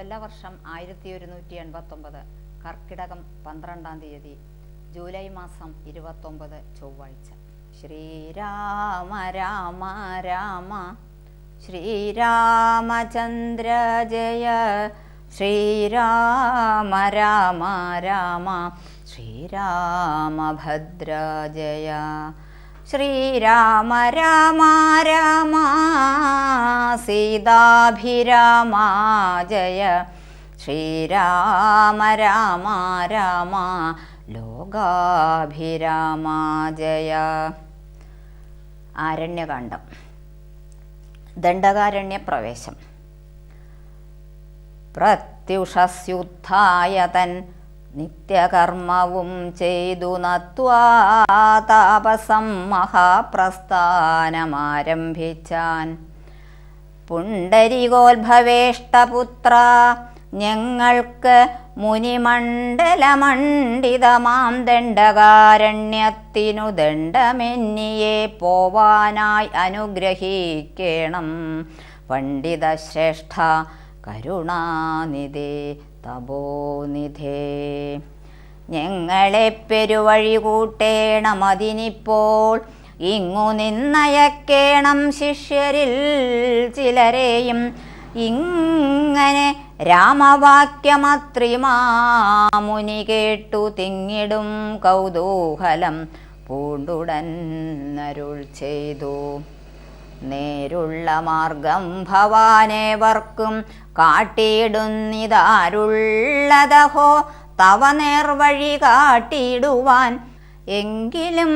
കൊല്ലവർഷം 1189 കർക്കിടകം 12-ാം തീയതി, ജൂലൈ മാസം 29 ചൊവ്വാഴ്ച. ശ്രീരാമ രാമ രാമ ശ്രീരാമചന്ദ്ര ജയ, ശ്രീരാമ രാമ രാമ ശ്രീരാമഭദ്ര ജയ, ശ്രീരാമ രാമ രാമ സീതാഭിരാമ ജയ, ശ്രീരാമ രാമ രാമ ലോകാഭിരാമ ജയ. ആരണ്യകാണ്ഡം. ദണ്ഡകാരണ്യ പ്രവേശം. പ്രത്യുഷസ്യുത്ഥായ തൻ നിത്യകർമ്മവും ചെയ്തു നത്വാ താപസം മഹാപ്രസ്ഥാനമാരംഭിച്ചാൻ. പുണ്ടരീകോത്ഭവേഷ്ടപുത്ര, ഞങ്ങൾക്ക് മുനിമണ്ഡലമണ്ഡിതമാം ദണ്ഡകാരണ്യത്തിനു ദണ്ഡമെന്നിയെ പോവാനായി അനുഗ്രഹിക്കേണം. പണ്ഡിതശ്രേഷ്ഠ കരുണാനിധേ തപോനിധേ, ഞങ്ങളെ പെരുവഴി കൂട്ടേണം. അതിനിപ്പോൾ ഇങ്ങു നിന്നയക്കേണം ശിഷ്യരിൽ ചിലരെയും. ഇങ്ങനെ രാമവാക്യമത്രിമാമുനി കേട്ടു തിങ്ങിടും കൗതൂഹലം പൂണ്ടുടൻ അരുൾ ചെയ്തു. നേരുള്ള മാർഗം ഭവാനേവർക്കും കാട്ടിയിടുന്നിതാരുള്ളതഹോ തവ നേർവഴി കാട്ടിയിടുവാൻ. എങ്കിലും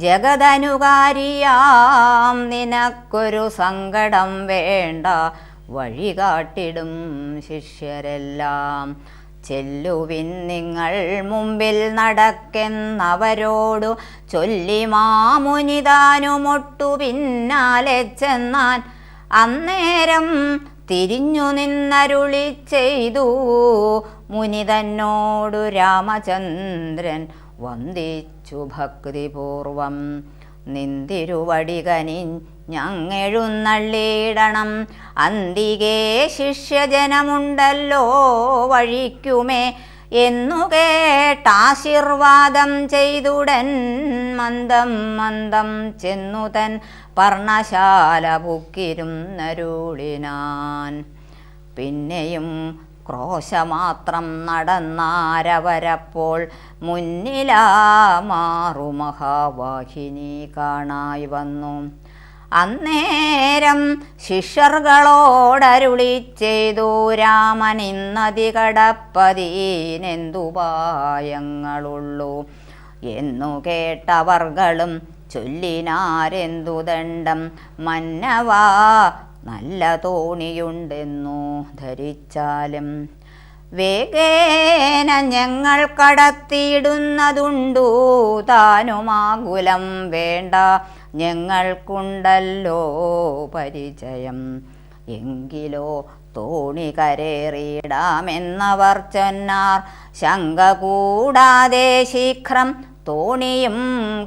ജഗദനുകാരിയാം നിനക്കൊരു സങ്കടം വേണ്ട, വഴി കാട്ടിടും ശിഷ്യരെല്ലാം. ചെല്ലുവിൻ നിങ്ങൾ മുമ്പിൽ നടക്കെന്നവരോടു ചൊല്ലി മാമുനിതാനുമൊട്ടു പിന്നാലെ ചെന്നാൻ. അന്നേരം തിരിഞ്ഞു നിന്നരുളി ചെയ്തു മുനി തന്നോടു രാമചന്ദ്രൻ വന്ദിച്ചു ഭക്തിപൂർവം. നിന്തിരുവടികനി ഞങ്ങെഴുന്നള്ളിയിടണം. അന്തികേ ശിഷ്യജനമുണ്ടല്ലോ വഴിക്കുമേ എന്നു കേട്ടാശീർവാദം ചെയ്തുടൻ മന്ദം മന്ദം ചെന്നു തൻ പർണശാല പുക്കിരുന്നരുളിനാൻ. പിന്നെയും ക്രോശമാത്രം നടന്നാരവരപ്പോൾ മുന്നിലാ മാറുമഹാവാഹിനി കാണായി വന്നു. അന്നേരം ശിഷ്യർകളോടരുളി ചെയ്തു രാമൻ, ഇന്നതി കടപ്പതീനെന്തുപായങ്ങളുള്ളൂ എന്നു കേട്ടവർകളും ചൊല്ലിനാരെന്തു ദണ്ഡം. മന്നവാ നല്ല തോണിയുണ്ടെന്നു ധരിച്ചാലും വേഗേന ഞങ്ങൾ കടത്തിയിടുന്നതുണ്ടു താനുമാകുലം വേണ്ട, ഞങ്ങൾക്കുണ്ടല്ലോ പരിചയം. എങ്കിലോ തോണി കരേറിയിടാമെന്നവർ ചൊന്നാർ. ശങ്ക കൂടാതെ ശീഘ്രം തോണിയും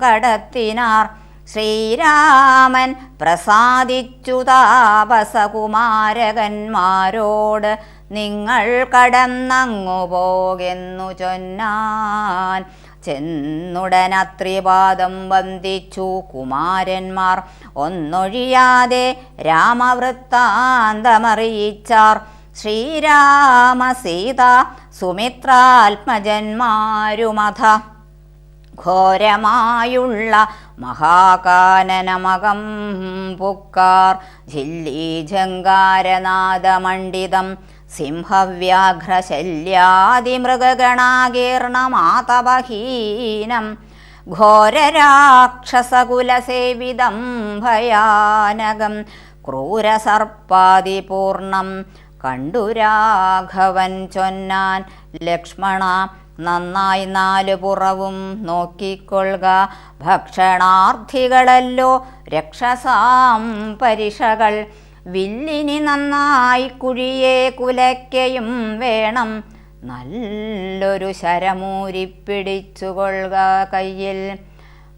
കടത്തിനാർ. ശ്രീരാമൻ പ്രസാദിച്ചു താപസകുമാരകന്മാരോട് നിങ്ങൾ കടന്നങ്ങു പോകെന്നു ചൊന്നാൻ. ചെന്നുടനത്രിപാദം വന്ദിച്ചു കുമാരന്മാർ. ഒന്നൊഴിയാതെ രാമവൃത്താന്തമറിയിച്ചാർ. ശ്രീരാമ സീത സുമിത്രാത്മജന്മാരുമഥ ഘോരമായുള്ള മഹാകാനനമകം പുക്കാർ. ഝില്ലീഝങ്കാരനാദമണ്ഡിതം സിംഹവ്യാഘ്രശല്യാദിമൃഗഗണാകീർണമാതപഹീനം. ഘോരരാക്ഷസകുലസേവിതം ഭയാനകം ക്രൂരസർപ്പാദിപൂർണം കണ്ടു രാഘവൻ ചൊന്നാൻ. ലക്ഷ്മണ, നന്നായി നാലു പുറവും നോക്കിക്കൊള്ളുക. ഭക്ഷണാർത്ഥികളല്ലോ രക്ഷസാം പരിഷകൾ. വില്ലിനി നന്നായി കുഴിയെ കുലയ്ക്കയും വേണം. നല്ലൊരു ശരമൂരിപ്പിടിച്ചുകൊള്ളുക കയ്യിൽ.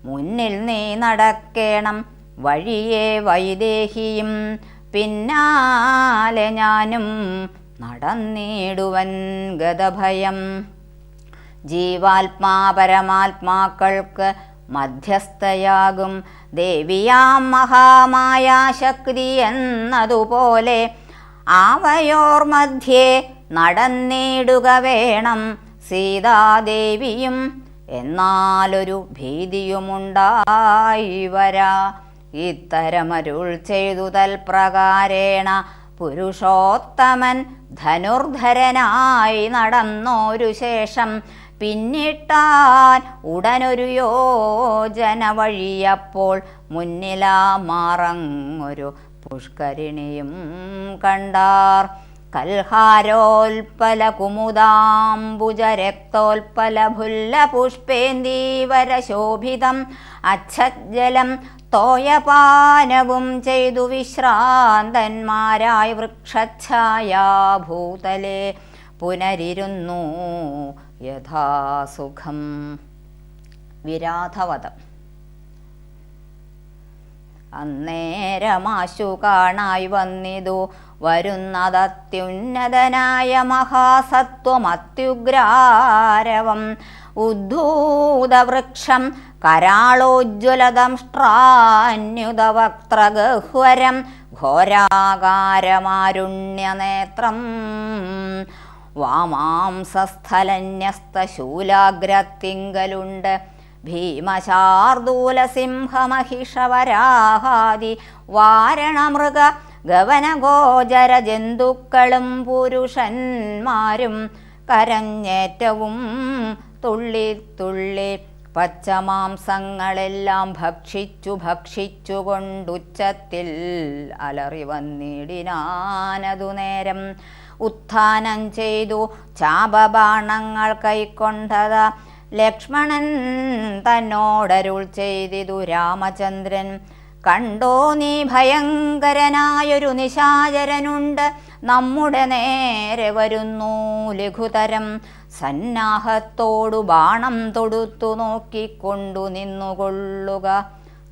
മുന്നിൽ നീ നടക്കേണം വഴിയെ വൈദേഹിയും, പിന്നാലെ ഞാനും നടന്നിടുവൻ ഗതഭയം. ജീവാത്മാ പരമാത്മാക്കൾക്ക് മധ്യസ്ഥയാകും ദേവിയാം മഹാമായാശക്തി എന്നതുപോലെ ആവയോർ മധ്യേ നടന്നിടുക വേണം സീതാദേവിയും. എന്നാലൊരു ഭീതിയുമുണ്ടായി വരാ. ഇത്തരമരുൾ ചെയ്തു തൽപ്രകാരേണ പുരുഷോത്തമൻ ധനുർധരനായി നടന്നോരു ശേഷം പിന്നിട്ടാൻ ഉടനൊരു യോജന വഴിയപ്പോൾ മുന്നിലാ മാറങ്ങൊരു പുഷ്കരിണിയും കണ്ടാർ. കൽഹാരോൽപല കുമുദാംബുജ രക്തോൽപല ഭുല്ല പുഷ്പേന്ദീവര ശോഭിതം അച്ഛജ്ജലം തോയപാനവും ചെയ്തു വിശ്രാന്തന്മാരായി വൃക്ഷഛായാഭൂതലേ പുനരിരുന്നു യഥാസുഖം. വിരാധവധം. അന്നേരമാശു കാണായി വന്നിതു വരുന്നതത്യുന്നതനായ മഹാസത്വമത്യുഗ്രാരവം ഉദ്ധൂതവൃക്ഷം കരാളോജ്വലദംഷ്ട്രാന്യുതവക്ത്രഗഹ്വരം ഘോരാകാരമാരുണ്യനേത്രം വാമാംസസ്ഥലന്യസ്തശൂലാഗ്രത്തിങ്കലുണ്ട് ഭീമശാർദൂലസിംഹമഹിഷവരാഹാദി വാരണമൃഗ ഗവനഗോചര ജന്തുക്കളും പുരുഷന്മാരും കരഞ്ഞേറ്റവും തുള്ളി തുള്ളി പച്ചമാംസങ്ങളെല്ലാം ഭക്ഷിച്ചു കൊണ്ടുച്ചത്തിൽ അലറി വന്നിടിനാനതു നേരം. ഉത്ഥാനം ചെയ്തു ചാപബാണങ്ങൾ കൈക്കൊണ്ടത ലക്ഷ്മണൻ തന്നോടരുൾ ചെയ്തിതു രാമചന്ദ്രൻ. കണ്ടോ നീ ഭയങ്കരനായൊരു നിശാചരനുണ്ട് നമ്മുടെ നേരെ വരുന്നു ലഘുതരം. സന്നാഹത്തോടു ബാണം തൊടുത്തു നോക്കിക്കൊണ്ടു നിന്നുകൊള്ളുക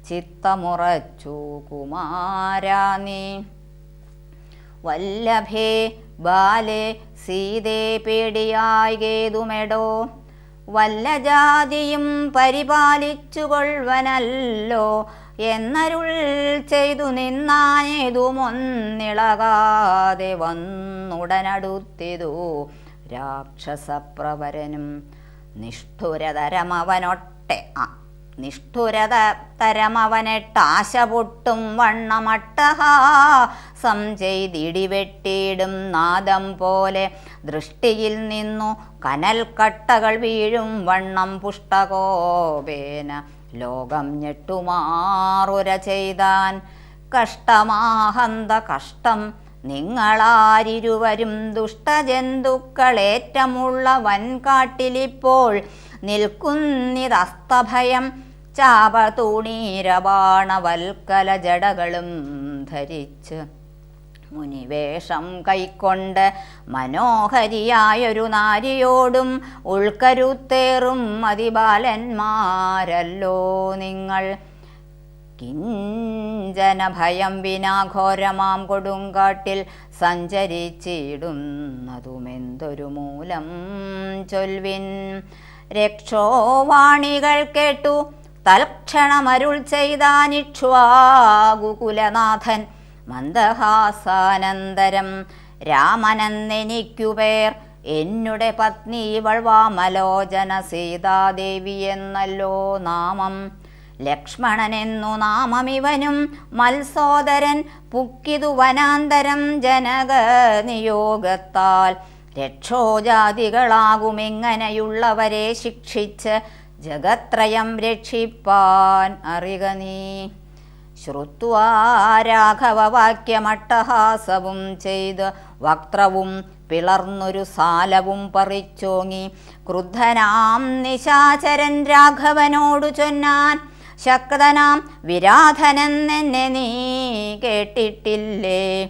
ചിത്തമുറച്ചു കുമാരാ നീ. വല്ലഭേ ബാലേ സീതേ പേടിയായി കേതുമെടോ വല്ല ജാതിയും പരിപാലിച്ചുകൊള്ളുവനല്ലോ എന്നരുൾ ചെയ്തു നിന്നാനേതുമൊന്നിളകാതെ വന്നുടനടുത്തിതു രാക്ഷസപ്രവരനും. നിഷ്ഠുരതരമവനെട്ടാശ പൊട്ടും വണ്ണമട്ടഹാസം ചെയ്തിടിവെട്ടിയിടും നാദം പോലെ ദൃഷ്ടിയിൽ നിന്നു കനൽക്കട്ടകൾ വീഴും വണ്ണം പുഷ്ടകോപേന ലോകം ഞെട്ടുമാറുര ചെയ്താൻ. കഷ്ടമാഹന്ത കഷ്ടം നിങ്ങളാരിരുവരും ദുഷ്ടജന്തുക്കളേറ്റമുള്ള വൻകാട്ടിലിപ്പോൾ നിൽക്കുന്നിതസ്തഭയം ചാപതൂണീരബാണവൽക്കല ജടകളും ധരിച്ച് മുനിവേഷം കൈക്കൊണ്ട് മനോഹരിയായൊരു നാരിയോടും ഉൾക്കരുത്തേറും അതിബാലന്മാരല്ലോ നിങ്ങൾ. കിഞ്ചന ഭയം വിനാഘോരമാം കൊടുങ്കാട്ടിൽ സഞ്ചരിച്ചിടുന്നതുമെന്തൊരു മൂലം ചൊൽവിൻ. രക്ഷോവാണികൾ കേട്ടു തൽക്ഷണമരുൾ ചെയ്താനിക്ഷ്വാകുകുലനാഥൻ മന്ദഹാസാനന്തരം. രാമനെന്നെനിക്കുപേർ എന്നുടെ പത്നി ഇവൾ വാമലോചന സീതാദേവി എന്നല്ലോ നാമം. ലക്ഷ്മണനെന്നു നാമമിവനും മത്സോദരൻ പുക്കിതു വനാന്തരം ജനക നിയോഗത്താൽ. രക്ഷോജാതികളാകുമിങ്ങനെയുള്ളവരെ ശിക്ഷിച്ച് ജഗത്രയം രക്ഷിപ്പാൻ അറിക നീ. ശ്രുത്വാ രാഘവവാക്യമട്ടഹാസവും ചെയ്ത് വക്ത്രവും പിളർന്നൊരു സാലവും പറിച്ചോങ്ങി ക്രുദ്ധനാം നിശാചരൻ രാഘവനോടു ചൊന്നാൻ. ശക്തനാം വിരാധനെന്നെ നീ കേട്ടിട്ടില്ലേ?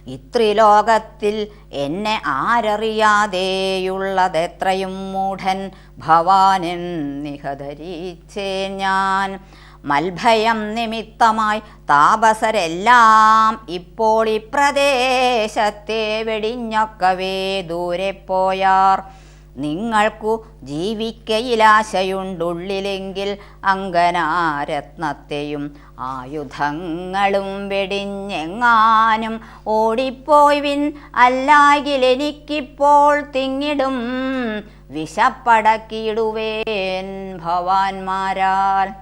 ഇത്രിലോകത്തിൽ എന്നെ ആരറിയാതെയുള്ളതെത്രയും മൂഢൻ ഭവാനെന്നിഹ ധരിച്ചേ ഞാൻ. മൽഭയം നിമിത്തമായി താപസരെല്ലാം ഇപ്പോൾ ഇപ്രദേശത്തെ വെടിഞ്ഞൊക്കവേ ദൂരെ പോയാർ. നിങ്ങൾക്കു ജീവിക്കയിലാശയുണ്ടുള്ളിലെങ്കിൽ അങ്കനാരത്നത്തെയും ആയുധങ്ങളും വെടിഞ്ഞെങ്ങാനും ഓടിപ്പോയ്വിൻ. അല്ലാകിലെനിക്കിപ്പോൾ തിങ്ങിടും വിശപ്പടക്കിയിടുവേൻ ഭവാന്മാരാൽ.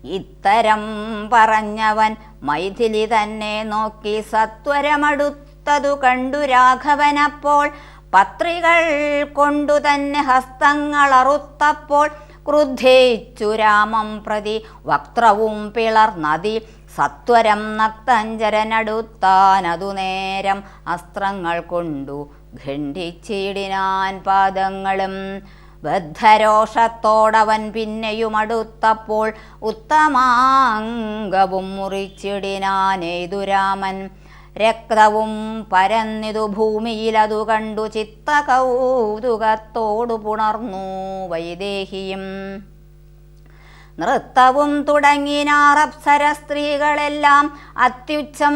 ഇത്തരം പറഞ്ഞവൻ മൈഥിലി തന്നെ നോക്കി സത്വരമടുത്തതു കണ്ടു രാഘവനപ്പോൾ. പത്രികൾ കൊണ്ടു തന്നെ ഹസ്തങ്ങളറുത്തപ്പോൾ ക്രുദ്ധിച്ചു രാമം പ്രതി വക്ത്രവും പിളർന്നതി. സത്വരം നക്തഞ്ചരനടുത്താനതു നേരം അസ്ത്രങ്ങൾ കൊണ്ടു ഖണ്ഡിച്ചിടിനാൻ പാദങ്ങളും. ബദ്ധരോഷത്തോടവൻ പിന്നെയും അടുത്തപ്പോൾ ഉത്തമാംഗവും മുറിച്ചിടിനാനേതു രാമൻ. രക്തവും പരന്നിതു ഭൂമിയിലതു കണ്ടു ചിത്തകൗതുകത്തോടു പുണർന്നു വൈദേഹിയും. നൃത്തവും തുടങ്ങിനാർ അപ്സര സ്ത്രീകളെല്ലാം അത്യുച്ചം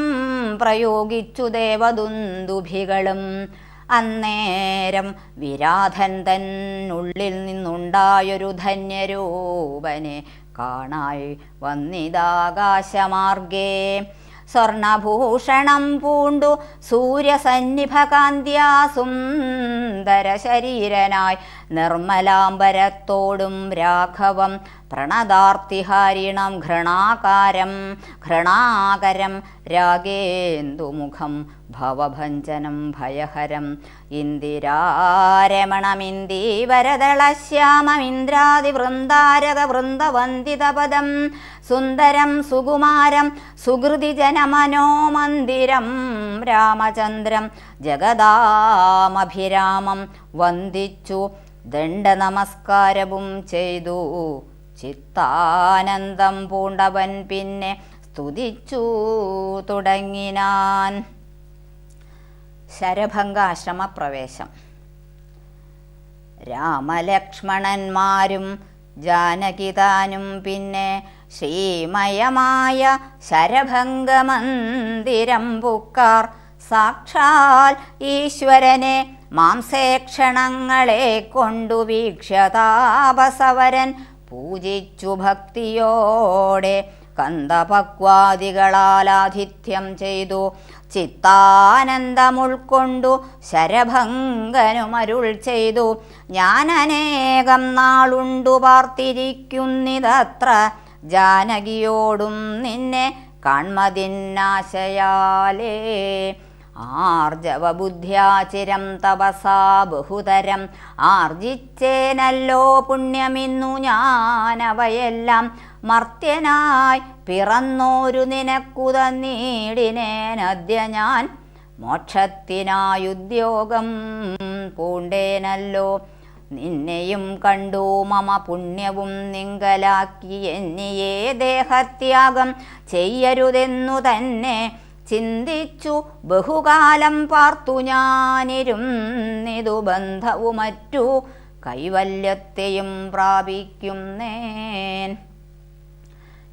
പ്രയോഗിച്ചു ദേവദുന്ദുഭികളും. അന്നേരം വിരാധൻ തന്നുള്ളിൽ നിന്നുണ്ടായൊരു ധന്യരൂപനെ കാണായി വന്നിതാകാശമാർഗേ. സ്വർണഭൂഷണം പൂണ്ടു സൂര്യസന്നിഭകാന്ത്യാ സുന്ദര ശരീരനായി നിർമ്മലാംബരത്തോടും രാഘവം പ്രണതാർത്തിഹാരിണം ഘൃണാകരം രാഗേന്ദുമുഖം ഭവഭഞ്ജനം ഭയഹരം. ഇന്ദിരാരമണമിന്ദീവരദളശ്യാമമിന്ദ്രാദിവൃന്ദാരക വൃന്ദവന്ദിതപദം സുന്ദരം സുകുമാരം സുഹൃതിജനമനോമന്ദിരം രാമചന്ദ്രം ജഗദാമഭിരാമം വന്ദിച്ചു ദണ്ഡനമസ്കാരവും ചെയ്തു. ചിത്താനന്ദം പൂണ്ടവൻ പിന്നെ സ്തുതിച്ചു തുടങ്ങിനാൻ. ശരഭംഗാശ്രമപ്രവേശം. രാമലക്ഷ്മണന്മാരും ജാനകിതാനും പിന്നെ ശ്രീമയമായ ശരഭംഗമന്ദിരം പുക്കാർ. സാക്ഷാൽ ഈശ്വരനെ മാംസേക്ഷണങ്ങളെ കൊണ്ടു വീക്ഷ്യതാപസവരൻ പൂജിച്ചു ഭക്തിയോടെ കന്ദപക്വാദികളാലാതിഥ്യം ചെയ്തു. ചിത്താനന്ദമുൾക്കൊണ്ടു ശരഭംഗനുമരുൾ ചെയ്തു. ഞാനനേകം നാളുണ്ടു പാർത്തിരിക്കുന്നിതത്ര ജാനകിയോടും നിന്നെ കാൺമതിന്നാശയാലേ. ആർജവബുദ്ധ്യാചിരം തപസാ ബഹുതരം ആർജിച്ചേനല്ലോ പുണ്യമിന്നു ഞാനവയെല്ലാം. മർത്യനായി പിറന്നോരു നിനക്കു തന്നീടിനേനദ്യ ഞാൻ. മോക്ഷത്തിനായുദ്യോഗം പൂണ്ടേനല്ലോ. നിന്നെയും കണ്ടു മമ പുണ്യവും നിങ്കലാക്കി എന്നിയേ ദേഹത്യാഗം ചെയ്യരുതെന്നു തന്നെ ചിന്തിച്ചു ബഹുകാലം പാർത്തു ഞാനിരുന്നിതു ബന്ധവും മറ്റു കൈവല്യത്തെയും പ്രാപിക്കുന്നേൻ.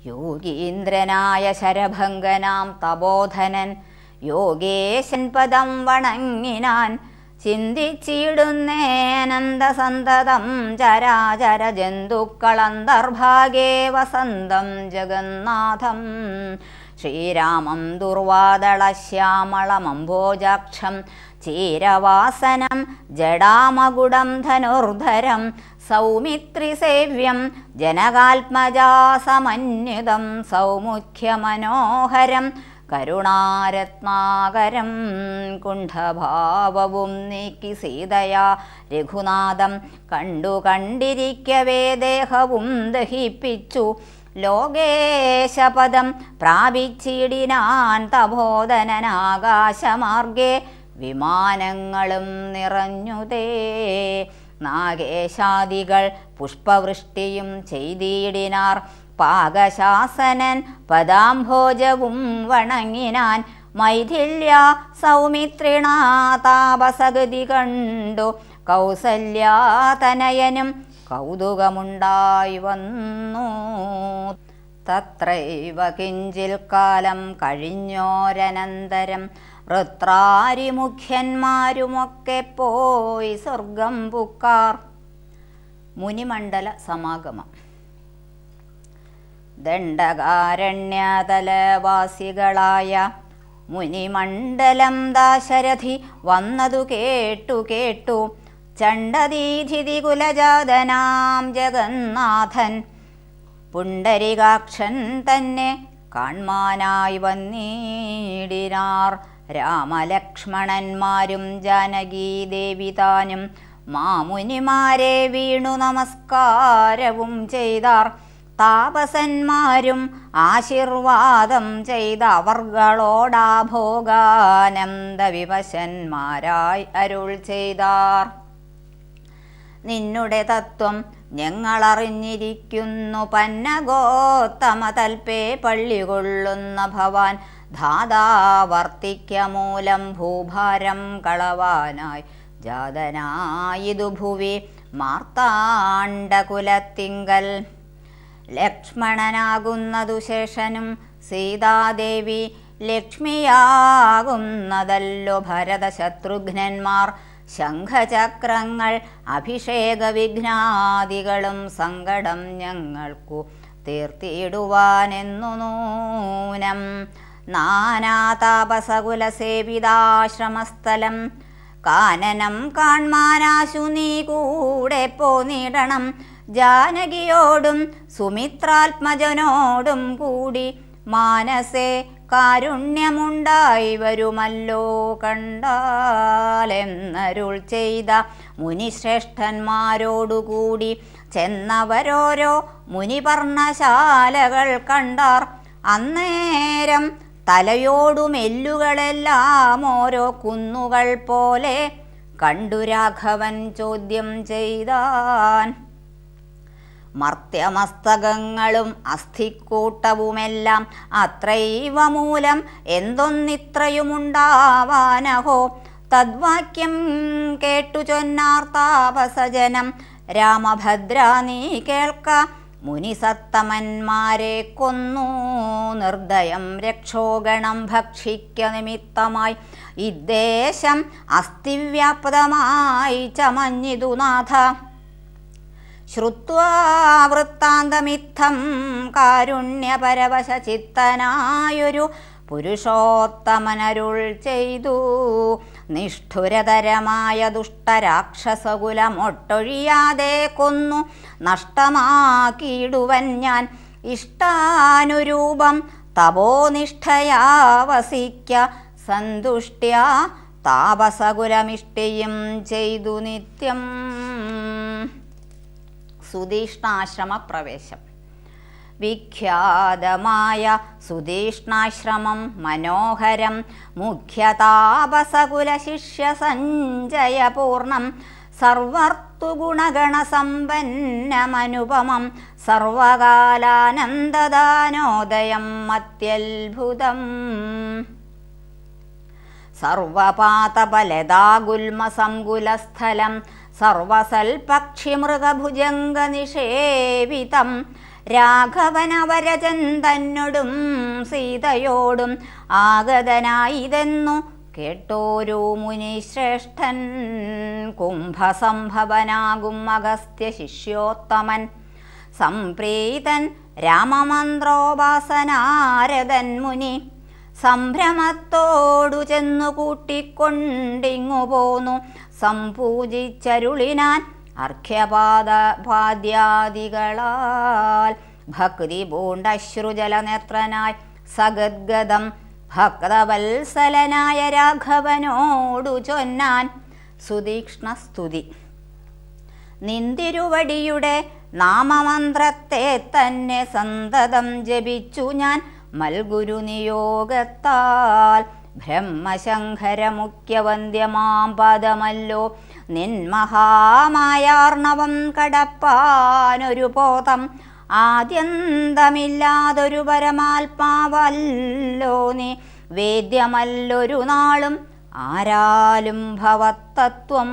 യോഗീന്ദ്രനായ ശരഭംഗനാം തപോധനൻ യോഗേശൻ പദം വണങ്ങിനാൻ. ചിന്തിച്ചിടുന്നേനന്ദസന്തതം ചരാചര ജന്തുക്കളന്തർഭാഗേ വസന്തം ജഗന്നാഥം. ശ്രീരാമം ദുർവാദളശ്യാമളമംഭോജാക്ഷം ചീരവാസനം ജടാമകുടം ധനുർധരം സൗമിത്രിസേവ്യം ജനകാത്മജാസമന്യുതം സൗമുഖ്യമനോഹരം കരുണാരത്നാകരം. കുണ്ഠഭാവവും നീക്കി സീതയാ രഘുനാഥം കണ്ടിരിക്കവേ ദേഹവും ദഹിപ്പിച്ചു. ലോകേശപദം പ്രാപിച്ചിടിനാൻ തപോധനനാകാശമാർഗേ. വിമാനങ്ങളും നിറഞ്ഞുതേ. നാഗേശാദികൾ പുഷ്പവൃഷ്ടിയും ചെയ്തിടിനാർ. പാകശാസനൻ പദാംഭോജവും വണങ്ങിനാൻ. മൈഥില്യ സൗമിത്രിണാ താപസഗതി കണ്ടു കൗസല്യാതനയനും കൗതുകമുണ്ടായി വന്നു. തത്രൈവ കിഞ്ചിൽ കാലം കഴിഞ്ഞോരനന്തരം വൃത്രാരിമുഖ്യന്മാരുമൊക്കെ പോയി സ്വർഗം പുക്കാർ. മുനിമണ്ഡല സമാഗമം. ദണ്ഡകാരണ്യതലവാസികളായ മുനിമണ്ഡലം ദാശരഥി വന്നതു കേട്ടു ചണ്ഡദീധിതി കുലജാതനാം ജഗന്നാഥൻ പുണ്ടരികാക്ഷൻ തന്നെ കാൺമാനായി വന്നിടിനാർ. രാമലക്ഷ്മണന്മാരും ജാനകീദേവി താനും മാമുനിമാരെ വീണു നമസ്കാരവും ചെയ്താർ. താപസന്മാരും ആശീർവാദം ചെയ്ത അവർകളോടാ ഭോഗാനന്ദ വിവശന്മാരായി അരുൾ ചെയ്താർ. നിന്നുടെ തത്വം ഞങ്ങളറിഞ്ഞിരിക്കുന്നു. പന്നഗോത്തമ തൽപേ പള്ളി കൊള്ളുന്ന ഭവാൻ ധാതാവർത്തിക്ക മൂലം ഭൂഭാരം കളവാനായി ജാതനായിതു ഭുവി മാർത്താണ്ഡകുലത്തിങ്കൽ. ലക്ഷ്മണനാകുന്നതു ശേഷനും സീതാദേവി ലക്ഷ്മിയാകുന്നതല്ലോ ഭരതശത്രുഘ്നന്മാർ. ശംഖചക്രങ്ങൾ അഭിഷേക വിഘ്നാദികളും സങ്കടം ഞങ്ങൾക്കു തീർത്തിടുവാനെന്നു നൂനം. നാനാതാപസകുലസേവിതാശ്രമസ്ഥലം കാനനം കാൺമാനാശു നീ കൂടെ പോന്നിടണം. ജാനകിയോടും സുമിത്രാത്മജനോടും കൂടി മാനസേ കാരുണ്യമുണ്ടായി വരുമല്ലോ കണ്ടാലെന്നരുൾ ചെയ്ത മുനിശ്രേഷ്ഠന്മാരോടുകൂടി ചെന്നവരോരോ മുനിപർണശാലകൾ കണ്ടാർ. അന്നേരം തലയോടും എല്ലുകളെല്ലാം ഓരോ കുന്നുകൾ പോലെ കണ്ടു രാഘവൻ ചോദ്യം ചെയ്താൻ. മർത്യമസ്തകങ്ങളും അസ്ഥിക്കൂട്ടവുമെല്ലാം അത്രൈവ മൂലം എന്തൊന്നിത്രയുമുണ്ടാവാനഹോ. തദ്വാക്യം കേട്ടു ചൊന്നാർ താപസജനം. രാമഭദ്ര നീ കേൾക്ക, മുനിസത്തമന്മാരെ കൊന്നു നിർദ്ദയം രക്ഷോഗണം ഭക്ഷിക്ക നിമിത്തമായി ഇദ്ദേശം അസ്ഥിവ്യാപ്തമായി ചമഞ്ഞിതു നാഥ. ശ്രുത്വാ വൃത്താന്തമിത്തം കാരുണ്യപരവശചിത്തനായൊരു പുരുഷോത്തമനരുൾ ചെയ്തു. നിഷ്ഠുരതരമായ ദുഷ്ടരാക്ഷസകുലമൊട്ടൊഴിയാതെ കൊന്നു നഷ്ടമാക്കിയിടുവൻ ഞാൻ. ഇഷ്ടാനുരൂപം തപോനിഷ്ഠയാ വസിക്ക സന്തുഷ്ട്യാ താപസകുലമിഷ്ടിയും ചെയ്തു നിത്യം. സുധീഷ്ണാശ്രമ പ്രവേശം. വിഖ്യാതമായ സുധീഷ്ണാശ്രമം മനോഹരം മുഖ്യതാപസകുല ശിഷ്യ സഞ്ജയപൂർണം സർവർത്തുഗുണഗണസമ്പന്നമനുപമം സർവകാലാനന്ദദാനോദയം അത്യത്ഭുതം. സർവപാതപലതാഗുൽമസംകുലസ്ഥലം സർവസൽപക്ഷിമൃഗഭുജംഗനിഷേവിതം രാഘവനവരജൻ തന്നോടും സീതയോടും ആഗതനായിതെന്നു കേട്ടോരു മുനിശ്രേഷ്ഠൻ. കുംഭസംഭവനാകും അഗസ്ത്യ ശിഷ്യോത്തമൻ സംപ്രീതൻ രാമമന്ത്രോപാസനാരദൻ മുനി സംഭ്രമത്തോടു ചെന്നു കൂട്ടിക്കൊണ്ടിങ്ങു പോന്നു. സംപൂജിച്ചരുളിനാൻ അർഘ്യപാദപാദ്യാദികളാൽ ഭക്തി പൂണ്ടശ്രുജലനേത്രനായി സഗദ്ഗദം ഭക്തവത്സലനായ രാഘവനോടു ചൊന്നാൻ. സുതീക്ഷ്ണസ്തുതി. നിന്തിരുവടിയുടെ നാമമന്ത്രത്തെ തന്നെ സന്തതം ജപിച്ചു ഞാൻ മൽഗുരു നിയോഗത്താൽ. ബ്രഹ്മശങ്കരമുഖ്യവന്ദ്യമാം പദമല്ലോ നിന്മഹാമായാർണവം കടപ്പാനൊരു പോതം. ആദ്യന്തമില്ലാതൊരു പരമാത്മാവല്ലോ നീ, വേദ്യമല്ലൊരു നാളും ആരാലും ഭവത്തത്വം.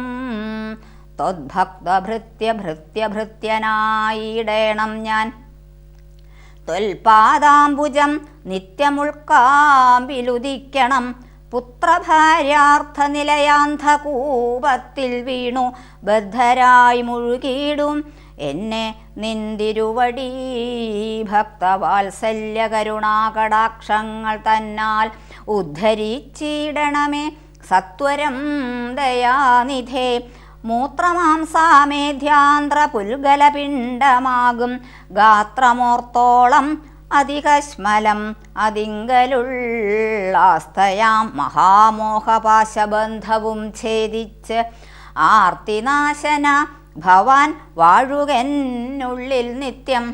ത്വദ്ഭക്തഭൃത്യഭൃത്യഭൃത്യനായിടേണം ഞാൻ. ത്വൽപാദാംബുജം നിത്യമുൾക്കാമ്പിലുദിക്കണം. പുത്രഭാര്യാർത്ഥ നിലയാന്ധകൂപത്തിൽ വീണു ബദ്ധരായി മുഴുകിയിടും എന്നെ നിന്തിരുവടി. ഭക്തവാത്സല്യ കരുണാകടാക്ഷങ്ങൾ തന്നാൽ ഉദ്ധരിച്ചിടണമേ സത്വരം ദയാനിധേ. മൂത്രമാംസാമേധ്യാന്ധ്ര പുൽഗലപിണ്ഡമാകും ഗാത്രമോർത്തോളം അധികശ്മലം അതിങ്കലുള്ളാസ്തയാം മഹാമോഹപാശബന്ധവും ഛേദിച്ച് ആർത്തിനാശന ഭവാൻ വാഴുകെന്നുള്ളിൽ നിത്യം.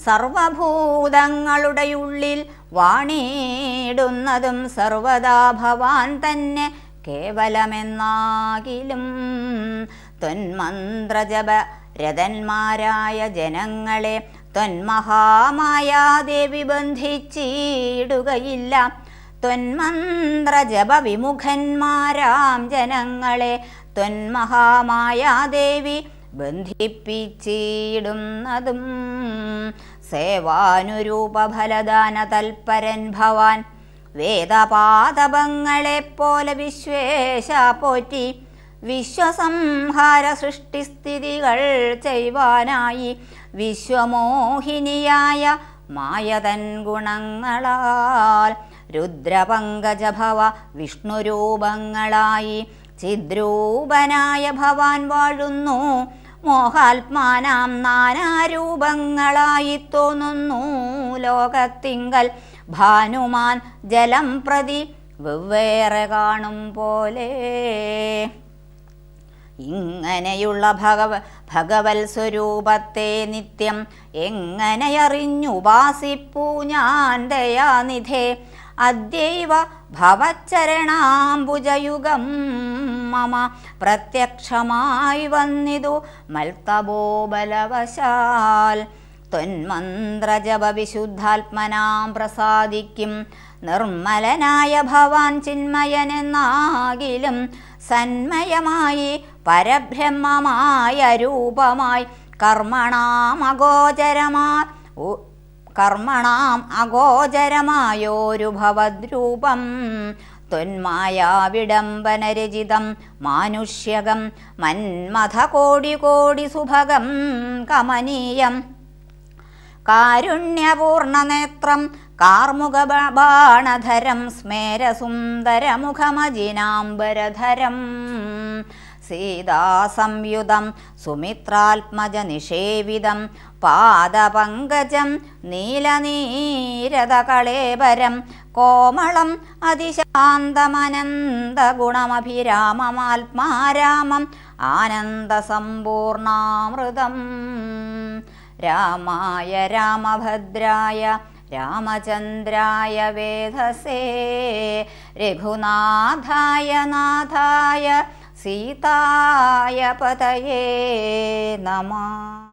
സർവഭൂതങ്ങളുടെ ഉള്ളിൽ വാണിടുന്നതും സർവദാ ഭവാൻ തന്നെ കേവലമെന്നാകിലും. ത്വന്മന്ത്രജപ രഥന്മാരായ ജനങ്ങളെ ത്വന്മഹാമായാദേവി ബന്ധിച്ചിടുകയില്ല. ത്വന്മന്ത്രജപ വിമുഖന്മാരാം ജനങ്ങളെ ത്വന്മഹാമായാദേവി ബന്ധിപ്പിച്ചിടുന്നതും. സേവാനുരൂപഫലദാന തൽപരൻ ഭവാൻ വേദപാദപങ്ങളെപ്പോലെ വിശ്വേശ പോറ്റി. വിശ്വസംഹാര സൃഷ്ടിസ്ഥിതികൾ ചെയ്യുവാനായി വിശ്വമോഹിനിയായ മായതൻ ഗുണങ്ങളാൽ രുദ്രപങ്കജഭവ വിഷ്ണുരൂപങ്ങളായി ചിദ്രൂപനായ ഭവാൻ വാഴുന്നു. മോഹാത്മാനാം നാനാരൂപങ്ങളായി തോന്നുന്നു ലോകത്തിങ്കൽ ഭാനുമാൻ ജലം പ്രതി വെവ്വേറെ കാണും പോലെ. ഇങ്ങനെയുള്ള ഭഗവൽ സ്വരൂപത്തെ നിത്യം എങ്ങനെയറിഞ്ഞുപാസിപ്പൂ ഞാൻ ദയാനിധേ. അദ്യൈവ ഭവച്ചരണാംബുജയുഗം മമ പ്രത്യക്ഷമായി വന്നിതു മൽത്തപോബലവശാൽ. ത്വന്മന്ത്രജപ വിശുദ്ധാത്മനാം പ്രസാദിക്കും നിർമ്മലനായ ഭവാൻ ചിന്മയനെന്നാകിലും സന്മയമായി പരബ്രഹ്മമായ രൂപമായി കർമ്മണാം അഗോചരമായോരു ഭവദ്രൂപം. ത്വന്മായാവിഡംബനരചിതം മാനുഷ്യകം മന്മഥ കോടി കോടി സുഭഗം കമനീയം. കാരുണ്യപൂർണനേത്രം കാർമുകബാണധരം സ്മേരസുന്ദരമുഖമജിനാംബരധരം. സീതാസംയുതം സുമിത്രാത്മജ നിഷേവിതം പാദപങ്കജം നീലനീരതകളേബരം. കോമളം അതിശാന്തമനന്തഗുണമഭിരാമമാത്മാരാമം ആനന്ദസമ്പൂർണാമൃതം. രാമായ രാമഭദ്രായ രാമചന്ദ്രായ വേധസേ രഘുനാഥായ നാഥായ സീതായ പതയേ നമഃ.